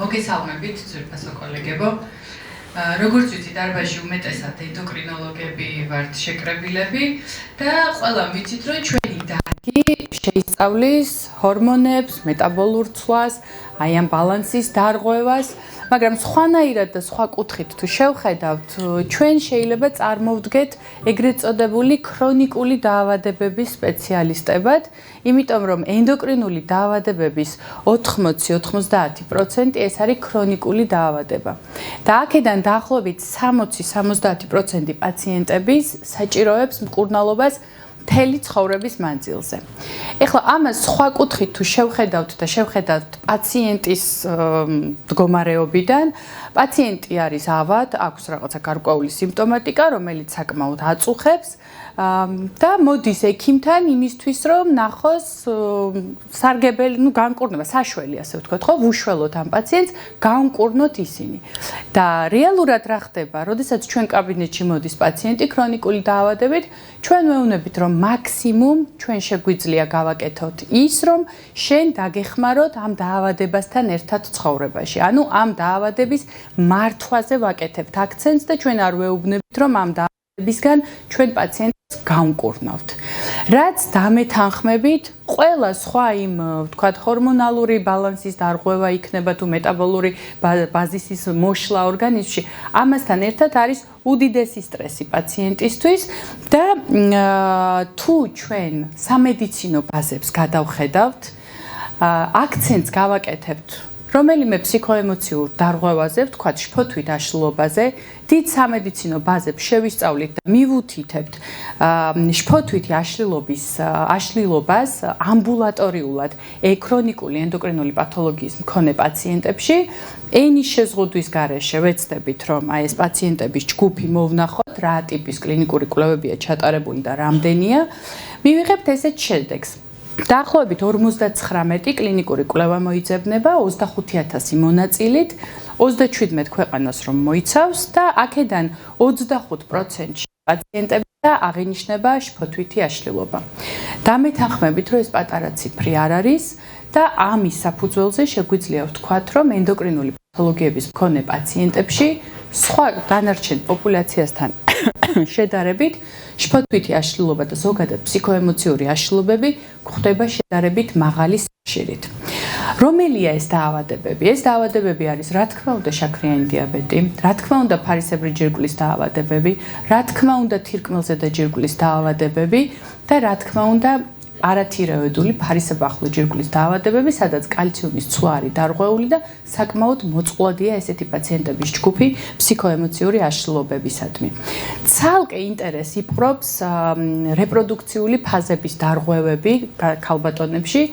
მოგესალმებით, ძვირფასო კოლეგებო. როგორც ვიცით, დარბაზში უმეტესად ენდოკრინოლოგები ვართ შეკრებილები და ყველა ვიცით, რომ ჩვენი დარგი შეისწავლის ჰორმონებს, მეტაბოლურ ცვლას, აი ამ ბალანსის დარღვევას, მაგრამ სხვანაირად და სხვა კუთხით თუ შევხედავთ, ჩვენ შეიძლება წარმოვდგეთ ეგრეთ წოდებული ქრონიკული დაავადებების სპეციალისტებად, იმიტომ რომ ენდოკრინული დაავადებების 80-90% ეს არის ქრონიკული დაავადება. და აქედან დაახლოებით 60-70% პაციენტების საჭიროებს მკურნალობას მთელი ცხოვრების მანძილზე. ეხლა ამას სხვა კუთხით თუ შევხედავთ და შევხედავთ პაციენტის მდგომარეობიდან, პაციენტი არის ავად, აქვს რაღაცა გარკვეული სიმპტომატიკა, რომელიც საკმაოდ აწუხებს და მოდის ექიმთან იმისთვის, რომ ნახოს სარგებელი, განკურნება, საშველი ასე ვთქვათ, ხო, ვუშველოთ ამ პაციენტს, განკურნოთ ისინი. და რეალურად რა ხდება, როდესაც ჩვენ კაბინეტში მოდის პაციენტი ქრონიკული დაავადებით, ჩვენ ვეუბნებით, რომ მაქსიმუმ ჩვენ შეგვიძლია გავაკეთოთ ის, რომ შენ დაგეხმაროთ ამ დაავადებასთან ერთად ცხოვრებაში. ანუ ამ დაავადების მართვაზე ვაკეთებთ აქცენტს და ჩვენ არ ვეუბნებით, რომ ამ დაავადებისგან ჩვენ პაციენტს გავკურნავთ. რაც დამეთანხმებით, ყველა სხვა იმ, ვთქვათ, ჰორმონალური ბალანსის დარღვევა იქნება თუ მეტაბოლური ბაზისის მოშლა ორგანიზმში, ამასთან ერთად არის უდიდესი სტრესი პაციენტისთვის და თუ ჩვენ სამედიცინო ბაზებს გადავხედავთ, აქცენტს გავაკეთებთ რომელიმე ფსიქოემოციურ დარღვევაზე, ვთქვათ, შფოთვით აშლილობაზე, დიდ სამედიცინო ბაზებს შევისწავლით და მივუთითებთ შფოთვითი აშლილობას ამბულატორიულად ქრონიკული ენდოკრინული პათოლოგიის მქონე პაციენტებში, ენის შეზღუდვის გარეშე ვეცდებით, რომ აი ეს პაციენტების ჯგუფი მოვნახოთ, რა ტიპის კლინიკური კვლევებია ჩატარებული და რამდენია, მივიღებთ ესეთ შედეგს. დაახლოებით 59 კლინიკური კვლევა მოიძებნება 25,000 მონაწილით, 37 ქვეყანას რომ მოიცავს და აქედან 25%-ში პაციენტებდა აღინიშნება შფოთვითი აშლილობა. დამეთანხმებით, რომ ეს პატარა ციფრი არ არის და ამის საფუძველზე შეგვიძლია ვთქვათ, რომ ენდოკრინული პათოლოგიების მქონე პაციენტებში სხვა დანარჩენ პოპულაციასთან შედარებით შფოთვითი აშლილობა და ზოგადად ფსიქოემოციური აშლილობები გვხვდება შედარებით მაღალი სიხშირით. რომელია ეს დაავადებები? ეს დაავადებები არის, რა თქმა უნდა, შაქრიანი დიაბეტი, რა თქმა უნდა, ფარისებრი ჯირკვლის დაავადებები, რა თქმა უნდა, თირკმელზე და ჯირკვლის დაავადებები და რა თქმა უნდა, არათირეოიდული ფარისებრ ჯირკვლის დაავადებები, სადაც კალციუმის ცვლა არის დარღვეული და საკმაოდ მოწყვლადია ესეთი პაციენტების ჯგუფი ფსიქოემოციური აშლილობებისადმი. ცალკე ინტერესს იპყრობს რეპროდუქციული ფაზების დარღვევები ქალბატონებში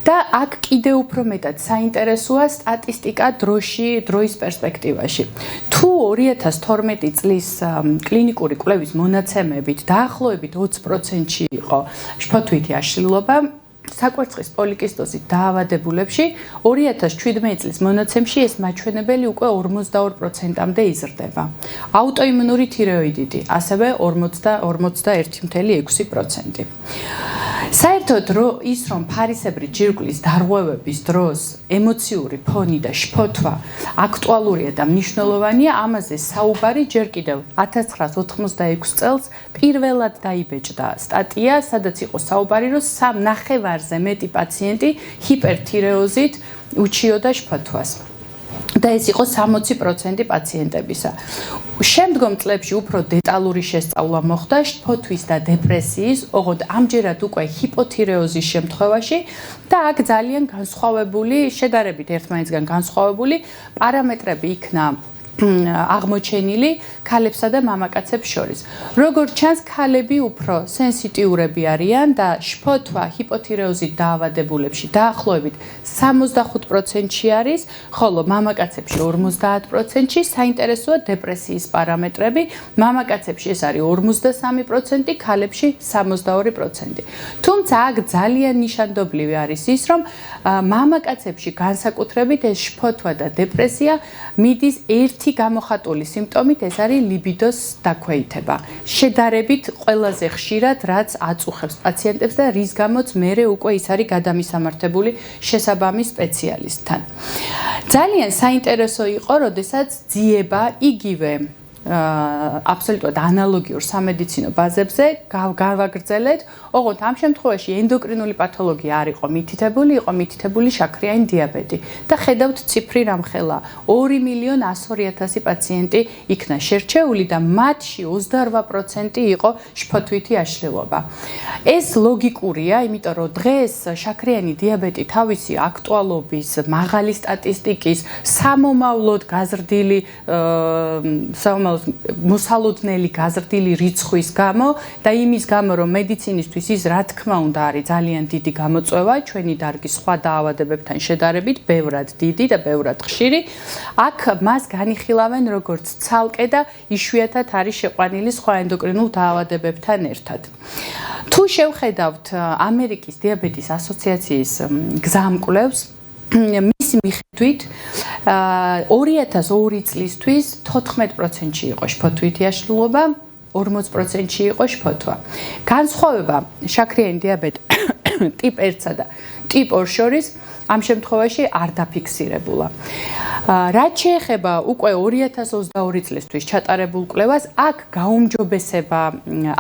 და აქ კიდევ უფრო მეტად საინტერესოა სტატისტიკა დროის პერსპექტივაში. თუ 2012 წლის კლინიკური კვლევის მონაცემებით დაახლოებით 20%-ში იყო შფოთვითი აშლილობა საკვერცხის პოლიკისტოზით დაავადებულებში, 2017 წლის მონაცემში ეს მაჩვენებელი უკვე 42%-მდე იზრდება. აუტოიმუნური თირეოიდიტი ასევე 41.6%. საერთოდ ის რომ ფარისებრი ჯირკვლის დარღვევების დროს ემოციური ფონი და შფოთვა აქტუალურია და მნიშვნელოვანია, ამაზე საუბარი ჯერ კიდევ 1986 წელს პირველად დაიბეჭდა სტატია, სადაც იყო საუბარი, რომ 3.5-ზე მეტი პაციენტი ჰიპერთირეოზით უჩიოდა შფოთვას. და ეს იყო 60% პაციენტებისა. შემდგომ წლებში უფრო დეტალური შესწავლა მოხდა შფოთვის და დეპრესიის, ოღონდ ამჯერად უკვე ჰიპოთირეოზის შემთხვევაში და აქ ძალიან განსხვავებული, შედარებით ერთმანეთისგან განსხვავებული პარამეტრები იქნა აღმოჩენილი ქალებსა და მამაკაცებს შორის. როგორც ჩანს, ქალები უფრო სენსიტიურები არიან და შფოთვა ჰიპოთირეოზით დაავადებულებში დაახლოებით 65%-ში არის, ხოლო მამაკაცებში 50%-ში. საინტერესოა დეპრესიის პარამეტრები, მამაკაცებში ეს არის 53%, ქალებში 62%. თუმცა აქ ძალიან ნიშანდობლივი არის ის, რომ მამაკაცებში განსაკუთრებით ეს შფოთვა და დეპრესია მიდის ერთი მითი გამოხატული სიმპტომით ეს არის ლიბიდოს დაქვეითება. შედარებით ყველაზე ხშირად რაც აწუხებს პაციენტებს და რის გამოც მერე უკვე ის არის გადამისამართებული შესაბამის სპეციალისტთან. ძალიან საინტერესო იყო, როდესაც ძიება იგივე აბსოლუტურად ანალოგიურ სამედიცინო ბაზებზე გავაგრძელეთ, ოღონდ ამ შემთხვევაში ენდოკრინული პათოლოგია არ იყო მითითებული, იყო მითითებული შაქრიანი დიაბეტი და ხედავთ ციფრი რამხელა 2.102.000 პაციენტი იქნა შერჩეული და მათში 28% იყო შფოთვითი აშლილობა. ეს ლოგიკურია, იმიტომ რომ დღეს შაქრიანი დიაბეტი თავისი აქტუალობის, მაღალი სტატისტიკის, სამომავლოდ გაზრდილი მოსალოდნელი გაზრდილი რიცხვის გამო და იმის გამო, რომ მედიცინისთვის ის რა თქმა უნდა არის ძალიან დიდი გამოწვევა ჩვენი დარგის სხვა დაავადებებთან შედარებით, ბევრად დიდი და ბევრად ხშირი, აქ მას განიხილავენ როგორც ცალკე და იშვიათად არის შეყვანილი სხვა ენდოკრინულ დაავადებებთან ერთად. თუ შევხედავთ ამერიკის დიაბეტის ასოციაციის გზამკვლევს, მისი მიხედვით 2002 წლისთვის 14%-ში იყო შფოთვითი აშლილობა, 40%-ში იყო შფოთვა. განსხვავება შაქრიანი დიაბეტი ტიპ 1-სა და ტიპ 2 შორის ამ შემთხვევაში არ დაფიქსირებულა. რაც შეეხება უკვე 2022 წლისთვის ჩატარებულ კვლევას, აქ გაუმჯობესება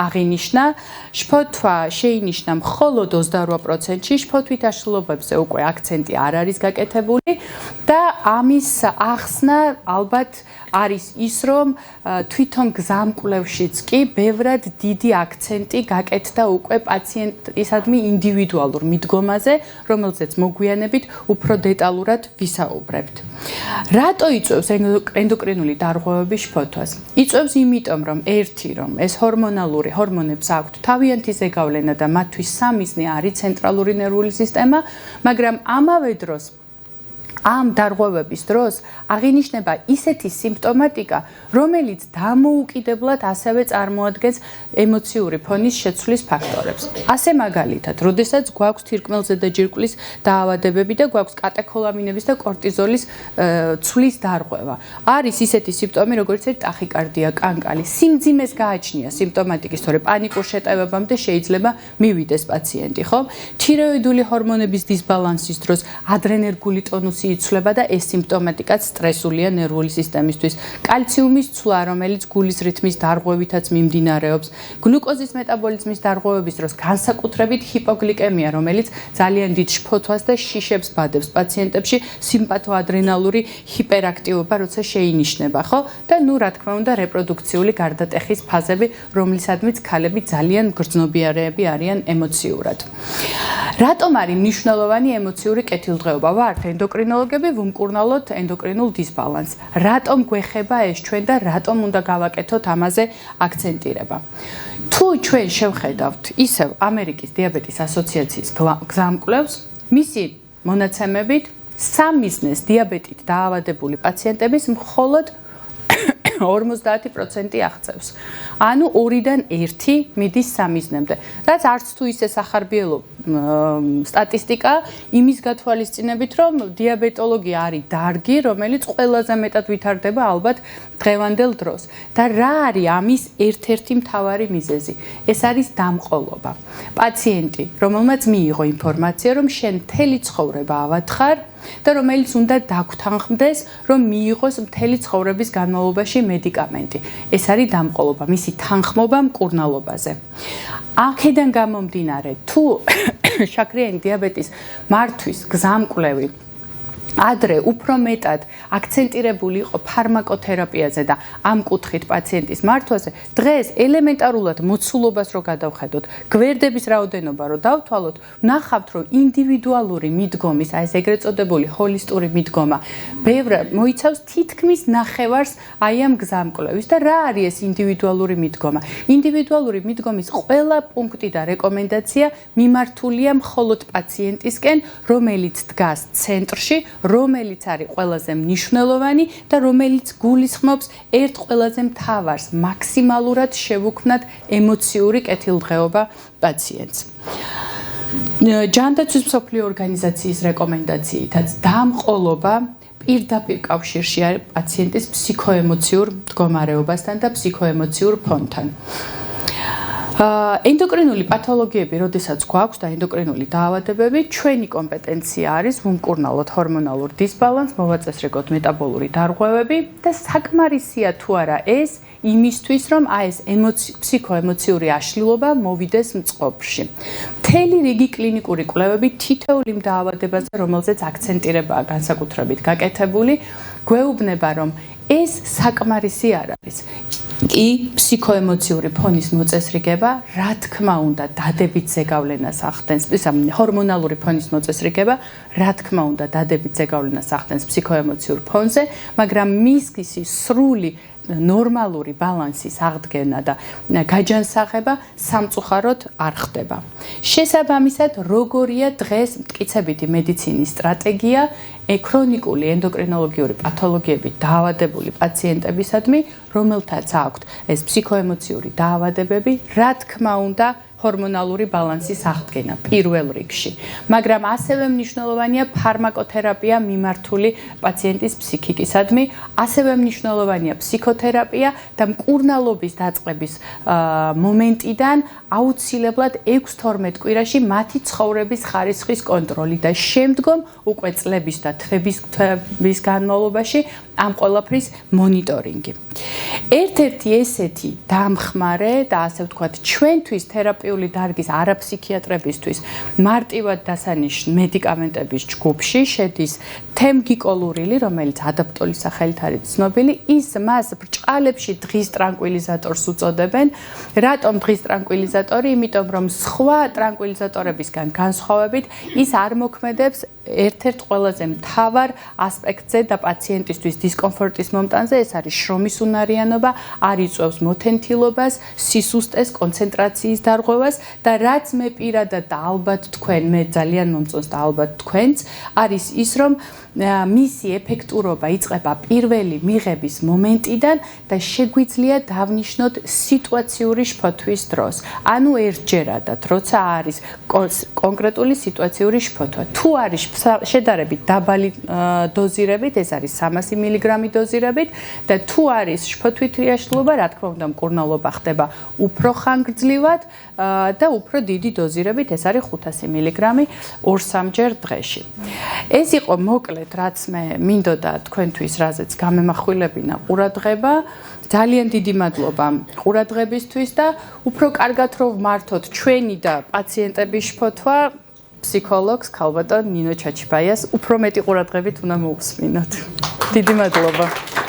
აღინიშნა, შფოთვა შეინიშნა მხოლოდ 28%-ში, შფოთვით აშლილობებზე უკვე აქცენტი არ არის გაკეთებული და ამის ახსნა ალბათ არის ის, რომ თვითონ გზამკვლევშიც კი ბევრად დიდი აქცენტი გაკეთდა უკვე პაციენტისადმი ინდივიდუალურ მიდგომაზე, რომელზეც მოგვიანებით უფრო დეტალურად ვისაუბრებთ. რატო იწვევს ენდოკრინული დარღვევების შფოთვას? იწვევს იმიტომ, რომ რომ ეს ჰორმონალური ჰორმონებს აქვთ თავიანთი ზეგავლენა და მათთვის სამიზნე არის ცენტრალური ნერვული სისტემა, მაგრამ ამავე დროს ამ დარღვევების დროს აღინიშნება ისეთი სიმპტომატიკა, რომელიც დამოუკიდებლად ასევე წარმოადგენს ემოციური ფონის შეცვლის ფაქტორებს. ასე მაგალითად, როდესაც გვაქვს თირკმელზე და ჯირკვლის დაავადებები და გვაქვს კატეხოლამინების და კორტიზოლის ცვლის დარღვევა. არის ისეთი სიმპტომი, როგორც ტახიკარდია, კანკალი, სიმძიმეს გააჩნია სიმპტომატიკის, თორე პანიკურ შეტევებამდე შეიძლება მივიდეს პაციენტი, ხო? თიროიდული ჰორმონების დისბალანსის დროს ადრენერგული ტონუსი იცვლება და ეს სიმპტომატიკაც სტრესულია ნერვული სისტემისთვის. კალციუმის ცვლა, რომელიც გულის რითმის დარღვევითაც მიმდინარეობს, გლუკოზის მეტაბოლიზმის დარღვევების დროს განსაკუთრებით ჰიპოგლიკემია, რომელიც ძალიან დიდ შფოთვას და შიშებს ბადებს პაციენტებში, სიმპათოადრენალური ჰიპერაქტივობა, როცა შეინიშნება, ხო? და ნუ რა თქმა უნდა რეპროდუქციული გარდატეხის ფაზები, რომლისადმიც ქალები ძალიან გრძნობიარეები არიან ემოციურად. რატომ არის მნიშვნელოვანი ემოციური კეთილდღეობა? ვართ ენდოკრინოლოგები, ვუმკურნალოთ ენდოკრინულ დისბალანსს. რატომ გვეხება ეს ჩვენ და რატომ უნდა გავაკეთოთ ამაზე აქცენტირება? თუ ჩვენ შევხედავთ ისევ ამერიკის დიაბეტის ასოციაციის გზამკვლევს, მისი მონაცემებით სამიზნეს დიაბეტით დაავადებული პაციენტების მხოლოდ 50% აღწევს. ანუ 2-დან 1 მიდის სამიზნემდე. რაც არც თუ ისე სახარბიელო სტატისტიკა იმის გათვალისწინებით, რომ დიაბეტოლოგია არის დარგი, რომელიც ყველაზე მეტად ვითარდება ალბათ დღევანდელ დროს. და რა არის ამის ერთ-ერთი მთავარი მიზეზი? ეს არის დამყოლობა. პაციენტი, რომელმაც მიიღო ინფორმაცია, რომ შენ მთელი ცხოვრება ავათხარ და რომელიც უნდა დაგთანხმდეს, რომ მიიღოს მთელი ცხოვრების განმავლობაში მედიკამენტი. ეს არის დამყოლობა, მისი თანხმობა მკურნალობაზე. აქედან გამომდინარე, თუ შაქრიანი დიაბეტის მართვის გზამკვლევი ადრე უფრო მეტად აქცენტირებული იყო ფარმაკოთერაპიაზე და ამ კუთხით პაციენტის მართვაზე, დღეს ელემენტარულად მოცულობას რო გადავხედოთ, გვერდების რაოდენობა რო დავთვალოთ, ვნახავთ, რომ ინდივიდუალური მიდგომის, აი ეს ეგრეთ წოდებული ჰოლისტური მიდგომა, ბევრად მოიცავს თითქმის ნახევარს აი ამ გზამკვლევის და რა არის ეს ინდივიდუალური მიდგომა? ინდივიდუალური მიდგომის ყველა პუნქტი და რეკომენდაცია მიმართულია მხოლოდ პაციენტისკენ, რომელიც დგას ცენტრში, რომელიც არის ყველაზე მნიშვნელოვანი და რომელიც გულისხმობს ერთ ყველაზე მთავარს, მაქსიმალურად შევუქმნათ ემოციური კეთილდღეობა პაციენტს. ჯანდაცვის მსოფლიო ორგანიზაციის რეკომენდაციითაც დამყოლობა პირდაპირ კავშირში არის პაციენტის ფსიქოემოციურ მდგომარეობასთან და ფსიქოემოციურ ფონთან. ენდოკრინული პათოლოგიები, როდესაც გვაქვს და ენდოკრინული დაავადებები, ჩვენი კომპეტენცია არის ვუმკურნალოთ ჰორმონალურ დისბალანსს, მოვაწესრიგოთ მეტაბოლური დარღვევები და საკმარისია თუ არა ეს იმისთვის, რომ ეს ფსიქოემოციური აშლილობა მოვიდეს მწყობრში. მთელი რიგი კლინიკური კვლევები თითოეულ იმ დაავადებაზე, რომელზეც აქცენტირებაა განსაკუთრებით გაკეთებული, გვეუბნება, რომ ეს საკმარისი არ არის. კი ფსიქოემოციური ფონის მოწესრიგება, რა თქმა უნდა, დადებით ზეგავლენას ახდენს, ჰორმონალური ფონის მოწესრიგება, რა თქმა უნდა, დადებით ზეგავლენას ახდენს ფსიქოემოციურ ფონზე, მაგრამ მისგისი სრული ნორმალური ბალანსის აღდგენა და გაჯანსაღება სამწუხაროდ არ ხდება. შესაბამისად, როგორია დღეს მტკიცებითი მედიცინის სტრატეგია ქრონიკული ენდოკრინოლოგიური პათოლოგიებით დაავადებული პაციენტებისადმი, რომელთაც აქვთ ეს ფსიქოემოციური დაავადებები, რა თქმა უნდა, ჰორმონალური ბალანსის აღდგენა პირველ რიგში. მაგრამ ასევე მნიშვნელოვანია ფარმაკოთერაპია მიმართული პაციენტის ფსიქიკისადმი, ასევე მნიშვნელოვანია ფსიქოთერაპია და მკურნალობის დაწყების მომენტიდან აუცილებლად 6-12 კვირაში მათი ცხოვრების ხარისხის კონტროლი და შემდგომ უკვე წლების და თვების განმავლობაში ამ ყველაფრის მონიტორინგი. ერთ-ერთი ესეთი დამხმარე და ასე ვთქვათ, ჩვენთვის თერაპიული დარგის არაფსიქიატრებისთვის მარტივად დასანიშნ მედიკამენტების ჯგუფში შედის თემგიკოლურილი, რომელიც ადაპტოლის სახელით არის ცნობილი, მას ბრჭყალებში დღის ტრანკვილიზატორს უწოდებენ. რატომ დღის ტრანკვილიზატორი? იმიტომ რომ სხვა ტრანკვილიზატორებისგან განსხვავებით ის არ მოქმედებს ერთ-ერთ ყველაზე მთავარ ასპექტზე და პაციენტისთვის დისკომფორტის მომტანზე, ეს არის შრომის უნარიანობა, არ იწვევს მოთენთილობას, სისუსტეს, კონცენტრაციის დარღვევას და რაც მე პირადად და ალბათ თქვენ, მე ძალიან მომწონს და ალბათ თქვენც, არის ის, რომ მისი ეფექტურობა იწყება პირველი მიღების მომენტიდან და შეგვიძლია დავნიშნოთ სიტუაციური შფოთვის დროს. ანუ ერთჯერადად, როცა არის კონკრეტული სიტუაციური შფოთვა. თუ არის შედარებით დაბალი დოზირებით, ეს არის 300 მგ დოზირებით და თუ არის შფოთვითი აშლილობა, რა თქმა უნდა, მკურნალობა ხდება უფრო ხანგრძლივად და უფრო დიდი დოზირებით, ეს არის 500 მგ 2-3 დღეში. ეს იყო მოკლედ, რაც მე მინდოდა თქვენთვის, რაზეც გამემახვილებინა ყურადღება. ძალიან დიდი მადლობა ყურადღებისთვის და უფრო კარგად რომ ვმართოთ ჩვენი და პაციენტების შფოთვა, ფსიქოლოგს ქალბატონ ნინო ჩაჩიბაიას უფრო მეტი ყურადღებით უნდა მოусმინოთ. დიდი მადლობა.